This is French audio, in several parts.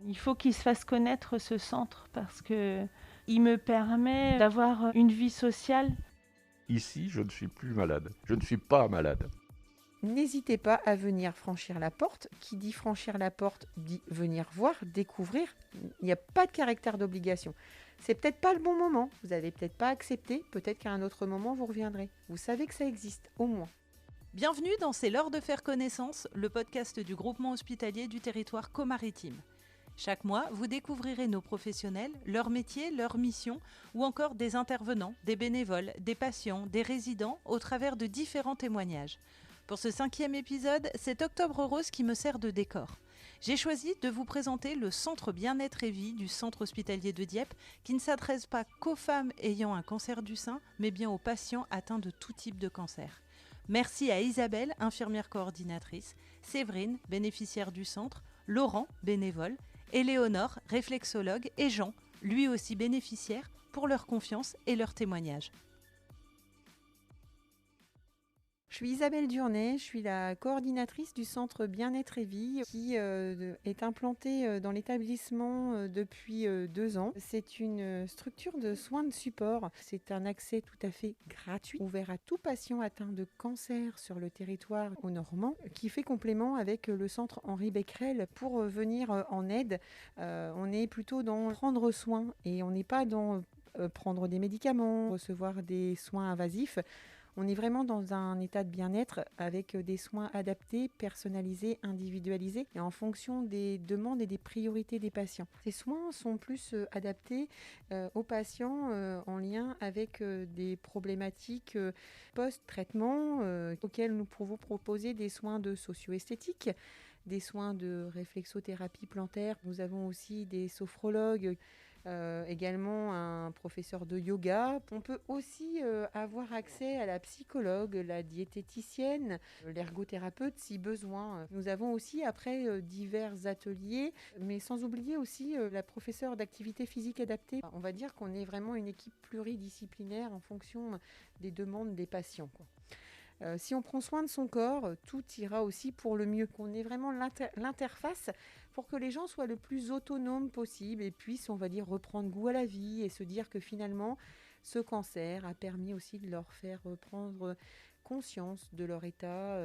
Il faut qu'il se fasse connaître ce centre parce que il me permet d'avoir une vie sociale. Ici, je ne suis plus malade. Je ne suis pas malade. N'hésitez pas à venir franchir la porte. Qui dit franchir la porte dit venir voir, découvrir. Il n'y a pas de caractère d'obligation. C'est peut-être pas le bon moment. Vous n'avez peut-être pas accepté. Peut-être qu'à un autre moment, vous reviendrez. Vous savez que ça existe, au moins. Bienvenue dans C'est l'heure de faire connaissance, le podcast du groupement hospitalier du territoire comaritime. Chaque mois, vous découvrirez nos professionnels, leur métier, leur mission, ou encore des intervenants, des bénévoles, des patients, des résidents, au travers de différents témoignages. Pour ce 5e épisode, c'est Octobre Rose qui me sert de décor. J'ai choisi de vous présenter le centre bien-être et vie du centre hospitalier de Dieppe, qui ne s'adresse pas qu'aux femmes ayant un cancer du sein, mais bien aux patients atteints de tout type de cancer. Merci à Isabelle, infirmière coordinatrice, Séverine, bénéficiaire du centre, Laurent, bénévole, Éléonore, réflexologue, et Jean, lui aussi bénéficiaire, pour leur confiance et leur témoignage. Je suis Isabelle Durnay, je suis la coordinatrice du centre Bien-être et Vie qui est implanté dans l'établissement depuis 2 ans. C'est une structure de soins de support. C'est un accès tout à fait gratuit, ouvert à tout patient atteint de cancer sur le territoire au Normand, qui fait complément avec le centre Henri Becquerel pour venir en aide. On est plutôt dans prendre soin et on n'est pas dans prendre des médicaments, recevoir des soins invasifs. On est vraiment dans un état de bien-être avec des soins adaptés, personnalisés, individualisés et en fonction des demandes et des priorités des patients. Ces soins sont plus adaptés aux patients en lien avec des problématiques post-traitement auxquelles nous pouvons proposer des soins de socio-esthétique, des soins de réflexothérapie plantaire. Nous avons aussi des sophrologues, également un professeur de yoga. On peut aussi avoir accès à la psychologue, la diététicienne, l'ergothérapeute si besoin. Nous avons aussi après divers ateliers, mais sans oublier aussi la professeure d'activité physique adaptée. On va dire qu'on est vraiment une équipe pluridisciplinaire en fonction des demandes des patients, quoi. Si on prend soin de son corps, tout ira aussi pour le mieux. On est vraiment l'interface pour que les gens soient le plus autonomes possible et puissent, on va dire, reprendre goût à la vie et se dire que finalement, ce cancer a permis aussi de leur faire prendre conscience de leur état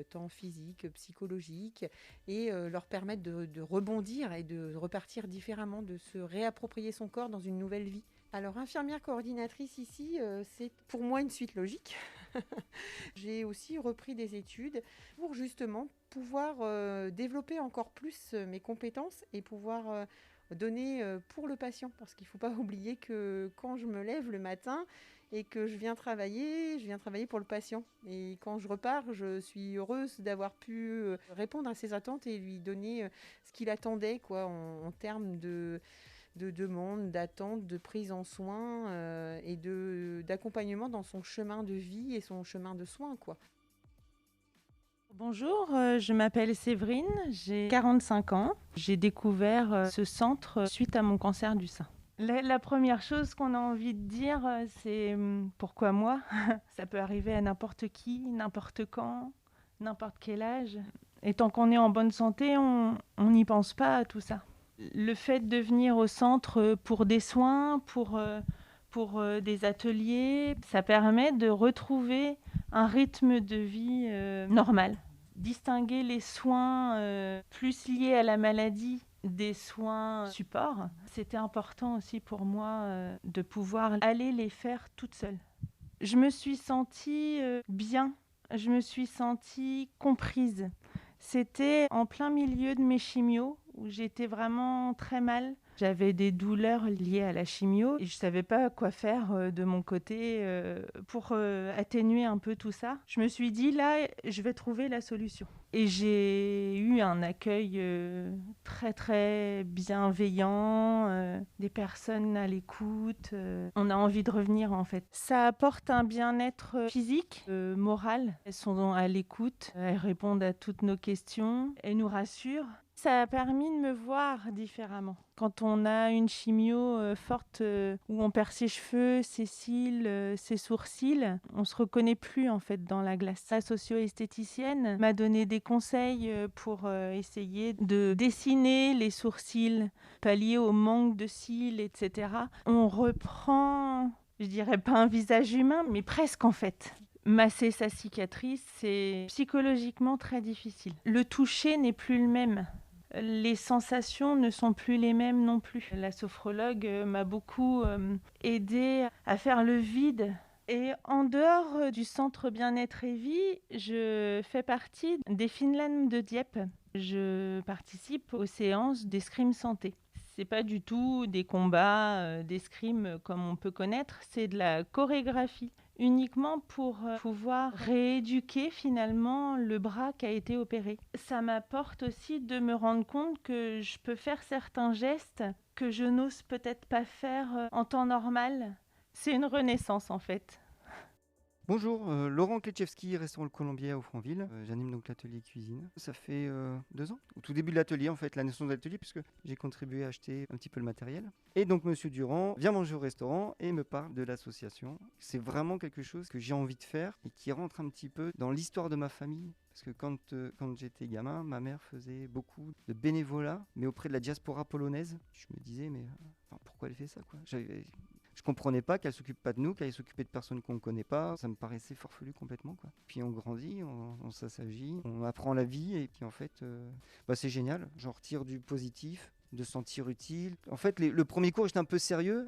tant physique, psychologique et leur permettre de rebondir et de repartir différemment, de se réapproprier son corps dans une nouvelle vie. Alors, infirmière coordinatrice ici, c'est pour moi une suite logique. J'ai aussi repris des études pour justement pouvoir développer encore plus mes compétences et pouvoir donner pour le patient. Parce qu'il ne faut pas oublier que quand je me lève le matin et que je viens travailler pour le patient. Et quand je repars, je suis heureuse d'avoir pu répondre à ses attentes et lui donner ce qu'il attendait, quoi, en termes de demande, d'attente, de prise en soin et d'accompagnement dans son chemin de vie et son chemin de soins, quoi. Bonjour, je m'appelle Séverine, j'ai 45 ans. J'ai découvert ce centre suite à mon cancer du sein. La première chose qu'on a envie de dire, c'est pourquoi moi? Ça peut arriver à n'importe qui, n'importe quand, n'importe quel âge. Et tant qu'on est en bonne santé, on n'y pense pas à tout ça. Le fait de venir au centre pour des soins, pour des ateliers, ça permet de retrouver un rythme de vie normal. Distinguer les soins plus liés à la maladie des soins support, c'était important aussi pour moi de pouvoir aller les faire toute seule. Je me suis sentie bien, je me suis sentie comprise. C'était en plein milieu de mes chimios où j'étais vraiment très mal. J'avais des douleurs liées à la chimio et je ne savais pas quoi faire de mon côté pour atténuer un peu tout ça. Je me suis dit, là, je vais trouver la solution. Et j'ai eu un accueil très, très bienveillant, des personnes à l'écoute. On a envie de revenir, en fait. Ça apporte un bien-être physique, moral. Elles sont à l'écoute, elles répondent à toutes nos questions, elles nous rassurent. Ça a permis de me voir différemment. Quand on a une chimio forte où on perd ses cheveux, ses cils, ses sourcils, on se reconnaît plus en fait dans la glace. La socio-esthéticienne m'a donné des conseils pour essayer de dessiner les sourcils, pallier au manque de cils, etc. On reprend, je dirais pas un visage humain, mais presque en fait. Masser sa cicatrice, c'est psychologiquement très difficile. Le toucher n'est plus le même. Les sensations ne sont plus les mêmes non plus. La sophrologue m'a beaucoup aidée à faire le vide. Et en dehors du centre bien-être et vie, je fais partie des Finland de Dieppe. Je participe aux séances d'escrime santé. C'est pas du tout des combats d'escrime comme on peut connaître, c'est de la chorégraphie. Uniquement pour pouvoir rééduquer finalement le bras qui a été opéré. Ça m'apporte aussi de me rendre compte que je peux faire certains gestes que je n'ose peut-être pas faire en temps normal. C'est une renaissance en fait. Bonjour, Laurent Kleczewski, restaurant Le Colombier à Offranville. J'anime donc l'atelier cuisine. Ça fait 2 ans, au tout début de l'atelier en fait, la naissance de l'atelier, puisque j'ai contribué à acheter un petit peu le matériel. Et donc Monsieur Durand vient manger au restaurant et me parle de l'association. C'est vraiment quelque chose que j'ai envie de faire et qui rentre un petit peu dans l'histoire de ma famille. Parce que quand j'étais gamin, ma mère faisait beaucoup de bénévolat, mais auprès de la diaspora polonaise. Je me disais, mais pourquoi elle fait ça quoi? Je comprenais pas qu'elle s'occupe pas de nous, qu'elle s'occupait de personnes qu'on ne connaît pas. Ça me paraissait farfelu complètement, quoi. Puis on grandit, on s'assagit, on apprend la vie et puis en fait, c'est génial. J'en retire du positif, de se sentir utile. En fait, le premier cours, j'étais un peu sérieux.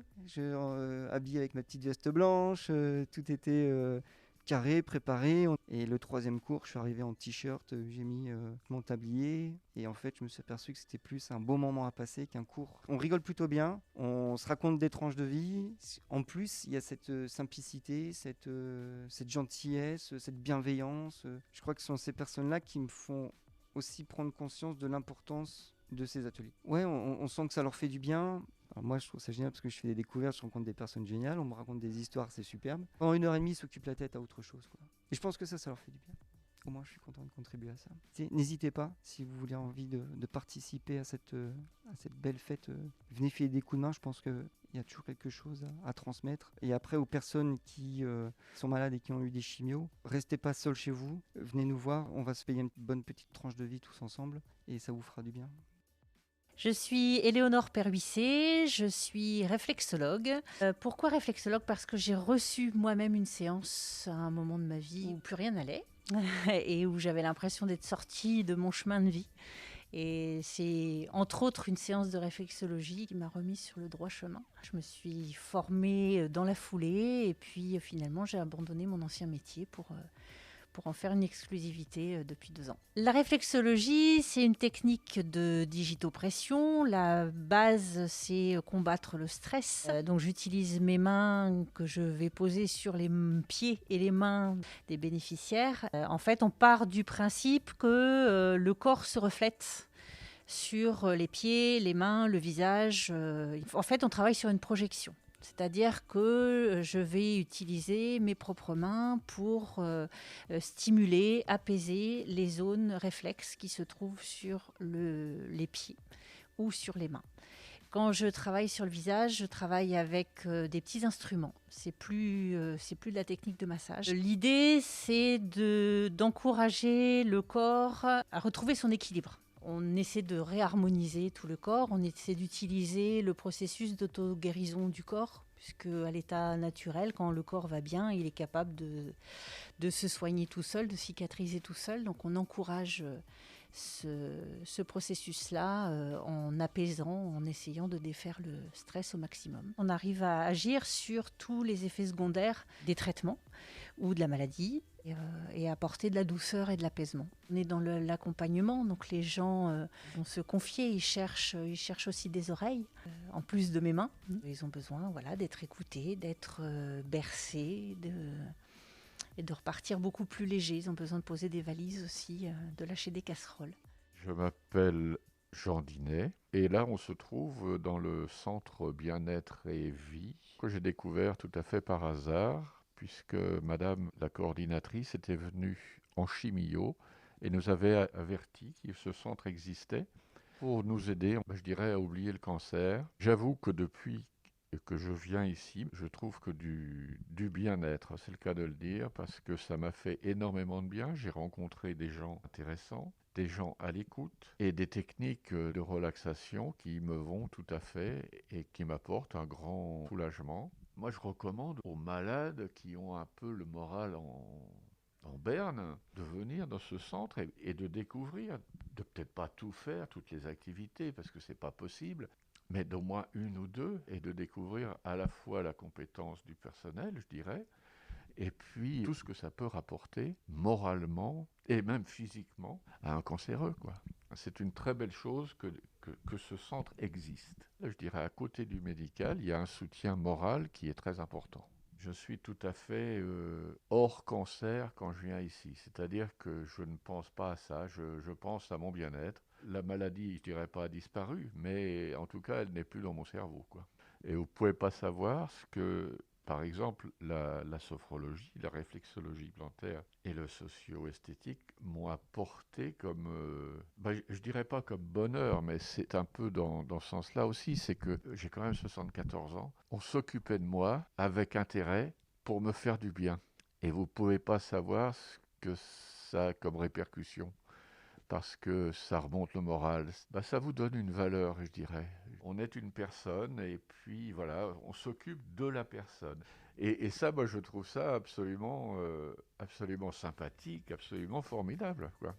Habillé avec ma petite veste blanche, tout était carré, préparé. Et le 3e cours, je suis arrivé en t-shirt, j'ai mis mon tablier. Et en fait, je me suis aperçu que c'était plus un bon moment à passer qu'un cours. On rigole plutôt bien, on se raconte des tranches de vie. En plus, il y a cette simplicité, cette gentillesse, cette bienveillance. Je crois que ce sont ces personnes-là qui me font aussi prendre conscience de l'importance de ces ateliers. Ouais, on sent que ça leur fait du bien. Alors moi, je trouve ça génial parce que je fais des découvertes, je rencontre des personnes géniales, on me raconte des histoires, c'est superbe. Pendant 1h30, ils s'occupent la tête à autre chose, quoi. Et je pense que ça leur fait du bien. Au moins, je suis content de contribuer à ça. N'hésitez pas, si vous voulez envie de participer à cette belle fête, venez filer des coups de main, je pense qu'il y a toujours quelque chose à transmettre. Et après, aux personnes qui sont malades et qui ont eu des chimios, restez pas seuls chez vous, venez nous voir, on va se payer une bonne petite tranche de vie tous ensemble et ça vous fera du bien. Je suis Éléonore Perhuissé, je suis réflexologue. Pourquoi réflexologue? Parce que j'ai reçu moi-même une séance à un moment de ma vie où plus rien n'allait et où j'avais l'impression d'être sortie de mon chemin de vie. Et c'est entre autres une séance de réflexologie qui m'a remise sur le droit chemin. Je me suis formée dans la foulée et puis finalement j'ai abandonné mon ancien métier pour en faire une exclusivité depuis 2 ans. La réflexologie, c'est une technique de digitopression. La base, c'est combattre le stress. Donc j'utilise mes mains que je vais poser sur les pieds et les mains des bénéficiaires. En fait, on part du principe que le corps se reflète sur les pieds, les mains, le visage. En fait, on travaille sur une projection. C'est-à-dire que je vais utiliser mes propres mains pour stimuler, apaiser les zones réflexes qui se trouvent sur les pieds ou sur les mains. Quand je travaille sur le visage, je travaille avec des petits instruments. C'est plus de la technique de massage. L'idée, c'est d'encourager le corps à retrouver son équilibre. On essaie de réharmoniser tout le corps, on essaie d'utiliser le processus d'auto-guérison du corps, puisque à l'état naturel, quand le corps va bien, il est capable de se soigner tout seul, de cicatriser tout seul. Donc on encourage ce processus-là en apaisant, en essayant de défaire le stress au maximum. On arrive à agir sur tous les effets secondaires des traitements ou de la maladie et apporter de la douceur et de l'apaisement. On est dans l'accompagnement, donc les gens vont se confier, ils cherchent aussi des oreilles, en plus de mes mains. Ils ont besoin d'être écoutés, d'être bercés, et de repartir beaucoup plus légers. Ils ont besoin de poser des valises aussi, de lâcher des casseroles. Je m'appelle Jean Dinet et là on se trouve dans le centre bien-être et vie que j'ai découvert tout à fait par hasard puisque madame la coordinatrice était venue en chimio et nous avait averti que ce centre existait pour nous aider, je dirais, à oublier le cancer. J'avoue que depuis que je viens ici, je trouve que du bien-être, c'est le cas de le dire, parce que ça m'a fait énormément de bien. J'ai rencontré des gens intéressants, des gens à l'écoute et des techniques de relaxation qui me vont tout à fait et qui m'apportent un grand soulagement. Moi, je recommande aux malades qui ont un peu le moral en berne de venir dans ce centre et de découvrir, de peut-être pas tout faire, toutes les activités, parce que c'est pas possible, mais d'au moins une ou deux, et de découvrir à la fois la compétence du personnel, je dirais, et puis tout ce que ça peut rapporter moralement et même physiquement à un cancéreux, quoi. C'est une très belle chose que ce centre existe. Je dirais, à côté du médical, il y a un soutien moral qui est très important. Je suis tout à fait hors cancer quand je viens ici. C'est-à-dire que je ne pense pas à ça, je pense à mon bien-être. La maladie, je dirais pas a disparu, mais en tout cas, elle n'est plus dans mon cerveau, quoi. Et vous ne pouvez pas savoir ce que, par exemple, la sophrologie, la réflexologie plantaire et le socio-esthétique m'ont apporté comme, je dirais pas comme bonheur, mais c'est un peu dans ce sens-là aussi, c'est que j'ai quand même 74 ans, on s'occupait de moi avec intérêt pour me faire du bien. Et vous ne pouvez pas savoir ce que ça a comme répercussion, parce que ça remonte le moral. Ça vous donne une valeur, je dirais. On est une personne et puis voilà, on s'occupe de la personne. Et ça, moi, je trouve ça absolument sympathique, absolument formidable, quoi.